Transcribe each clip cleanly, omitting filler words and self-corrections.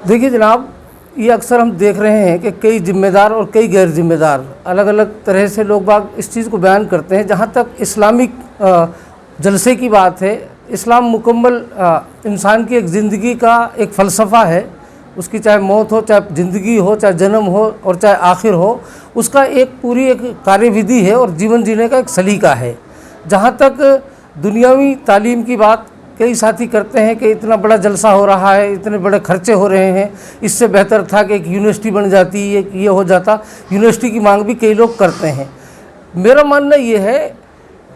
देखिए जनाब, ये अक्सर हम देख रहे हैं कि कई जिम्मेदार और कई गैर जिम्मेदार अलग अलग तरह से लोग बाग इस चीज़ को बयान करते हैं। जहाँ तक इस्लामिक जलसे की बात है, इस्लाम मुकम्मल इंसान की एक ज़िंदगी का एक फ़लसफ़ा है। उसकी चाहे मौत हो, चाहे ज़िंदगी हो, चाहे जन्म हो और चाहे आखिर हो, उसका एक पूरी एक कार्यविधि है और जीवन जीने का एक सलीका है। जहाँ तक दुनियावी तालीम की बात कई साथी करते हैं कि इतना बड़ा जलसा हो रहा है, इतने बड़े खर्चे हो रहे हैं, इससे बेहतर था कि एक यूनिवर्सिटी बन जाती, ये हो जाता। यूनिवर्सिटी की मांग भी कई लोग करते हैं। मेरा मानना ये है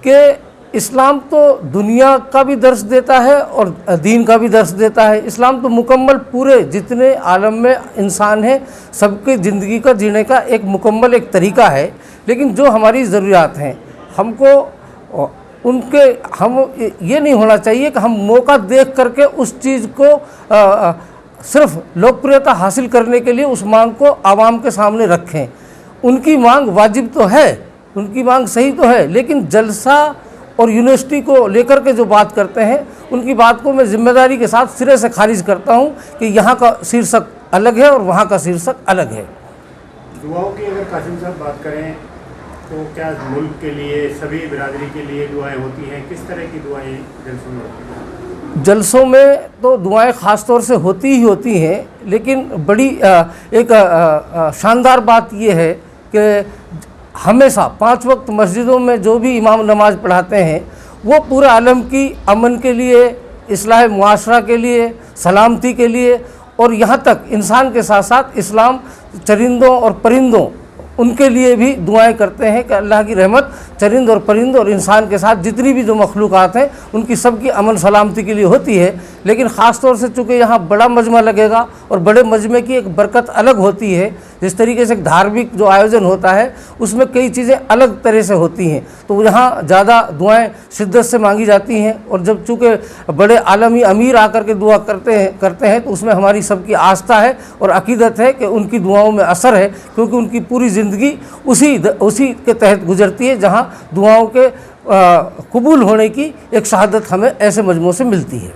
कि इस्लाम तो दुनिया का भी दर्स देता है और दीन का भी दर्स देता है। इस्लाम तो मुकम्मल पूरे जितने आलम में इंसान हैं सबके ज़िंदगी का जीने का एक मुकम्मल एक तरीका है। लेकिन जो हमारी ज़रूरियात हैं, हमको उनके हम ये नहीं होना चाहिए कि हम मौका देख करके उस चीज़ को सिर्फ लोकप्रियता हासिल करने के लिए उस मांग को आवाम के सामने रखें। उनकी मांग वाजिब तो है, उनकी मांग सही तो है, लेकिन जलसा और यूनिवर्सिटी को लेकर के जो बात करते हैं उनकी बात को मैं जिम्मेदारी के साथ सिरे से खारिज करता हूं कि यहाँ का शीर्षक अलग है और वहाँ का शीर्षक अलग है। दुआओं की अगर कासिम साहब बात करें तो क्या मुल्क के लिए, सभी बिरादरी के लिए दुआएं होती हैं? किस तरह की दुआएं जलसों में होती हैं? जलसों में तो दुआएं ख़ास तौर से होती ही होती हैं, लेकिन बड़ी एक शानदार बात यह है कि हमेशा 5 वक्त मस्जिदों में जो भी इमाम नमाज पढ़ाते हैं वो पूरे आलम की अमन के लिए, इस्लाह मुआशरा के लिए, सलामती के लिए और यहाँ तक इंसान के साथ साथ इस्लाम चरिंदों और परिंदों उनके लिए भी दुआएं करते हैं कि अल्लाह की रहमत चरिंद और परिंद और इंसान के साथ जितनी भी जो मखलूक़ात हैं उनकी सबकी अमन सलामती के लिए होती है। लेकिन ख़ास तौर से चूँकि यहाँ बड़ा मजमा लगेगा और बड़े मजमे की एक बरकत अलग होती है, जिस तरीके से धार्मिक जो आयोजन होता है उसमें कई चीज़ें अलग तरह से होती हैं, तो यहाँ ज़्यादा दुआएँ शिद्दत से मांगी जाती हैं। और जब चूँकि बड़े आलमी अमीर आकर के दुआ करते हैं तो उसमें हमारी सबकी आस्था है और अकीदत है कि उनकी दुआओं में असर है, क्योंकि उनकी पूरी ज़िंदगी उसी के तहत गुजरती है जहाँ दुआओं के कबूल होने की एक शहादत हमें ऐसे मजमू से मिलती है।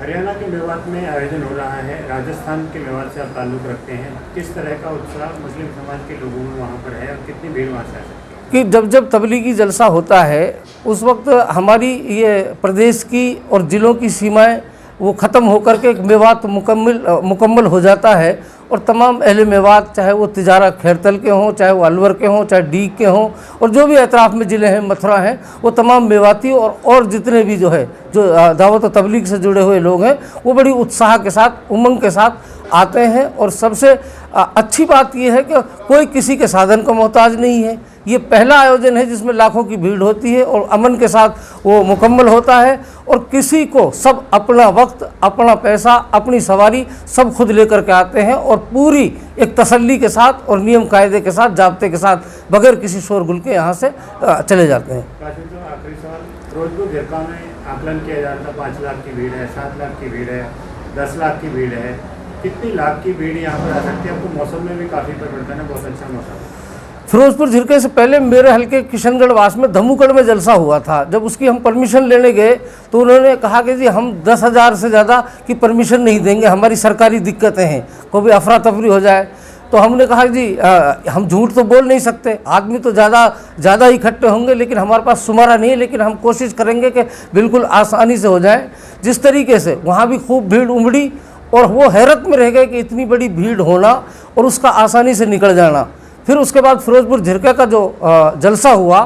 हरियाणा के मेवात में आयोजन हो रहा है, राजस्थान के मेवात से आप ताल्लुक़ रखते हैं, किस तरह का उत्साह मुस्लिम समाज के लोगों में वहाँ पर है और कितनी भीड़ वहाँ से आ सकती है? कि जब तबलीगी जलसा होता है उस वक्त हमारी ये प्रदेश की और ज़िलों की सीमाएं वो ख़त्म होकर के एक मेवात मुकम्मल हो जाता है और तमाम अहले मेवात, चाहे वो तिजारा खैरतल के हों, चाहे वो अलवर के हों, चाहे डीग के हों और जो भी अतराफ़ में ज़िले हैं, मथुरा हैं, वो तमाम मेवाती और जितने भी जो दावत और तबलीग से जुड़े हुए लोग हैं वो बड़ी उत्साह के साथ, उमंग के साथ आते हैं। और सबसे अच्छी बात यह है कि कोई किसी के साधन का मोहताज नहीं है। ये पहला आयोजन है जिसमें लाखों की भीड़ होती है और अमन के साथ वो मुकम्मल होता है और किसी को सब अपना वक्त, अपना पैसा, अपनी सवारी सब खुद लेकर के आते हैं और पूरी एक तसल्ली के साथ और नियम कायदे के साथ, जाब्ते के साथ, बगैर किसी शोरगुल के यहाँ से चले जाते हैं। आखिरी सवाल, फिरोजपुर झिरका में आकलन किया जाता है 5 लाख की भीड़ है, 7 लाख की भीड़ है, 10 लाख की भीड़ है, कितनी लाख की भीड़ यहाँ पर आ सकती है? आपको मौसम में भी काफ़ी परिवर्तन है, बहुत अच्छा मौसम है। फिरोजपुर झिरके से पहले मेरे हल्के किशनगढ़ वास में धमुकड़ में जलसा हुआ था। जब उसकी हम परमिशन लेने गए तो उन्होंने कहा कि जी हम 10,000 से ज़्यादा की परमिशन नहीं देंगे, हमारी सरकारी दिक्कतें हैं, कोई भी अफरा तफरी हो जाए। तो हमने कहा जी हम झूठ तो बोल नहीं सकते, आदमी तो ज़्यादा इकट्ठे होंगे, लेकिन हमारे पास शुमारा नहीं है, लेकिन हम कोशिश करेंगे कि बिल्कुल आसानी से हो जाए। जिस तरीके से वहाँ भी खूब भीड़ उमड़ी और वो हैरत में रह गए कि इतनी बड़ी भीड़ होना और उसका आसानी से निकल जाना। फिर उसके बाद फिरोजपुर झिरका का जो जलसा हुआ,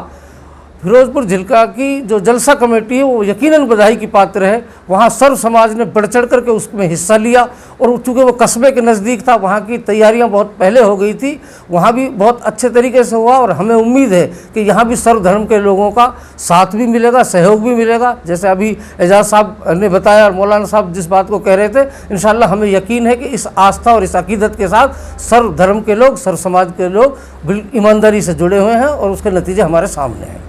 फिरोजपुर झिरका की जो जलसा कमेटी है वो यकीनन बधाई की पात्र है। वहाँ सर्व समाज ने बढ़ चढ़ करके उसमें हिस्सा लिया और चूँकि वो कस्बे के नज़दीक था, वहाँ की तैयारियाँ बहुत पहले हो गई थी, वहाँ भी बहुत अच्छे तरीके से हुआ और हमें उम्मीद है कि यहाँ भी सर्व धर्म के लोगों का साथ भी मिलेगा, सहयोग भी मिलेगा। जैसे अभी एजाज साहब ने बताया और मौलाना साहब जिस बात को कह रहे थे, इंशाअल्लाह हमें यकीन है कि इस आस्था और इस अकीदत के साथ सर्व धर्म के लोग, सर्व समाज के लोग ईमानदारी से जुड़े हुए हैं और उसके नतीजे हमारे सामने हैं।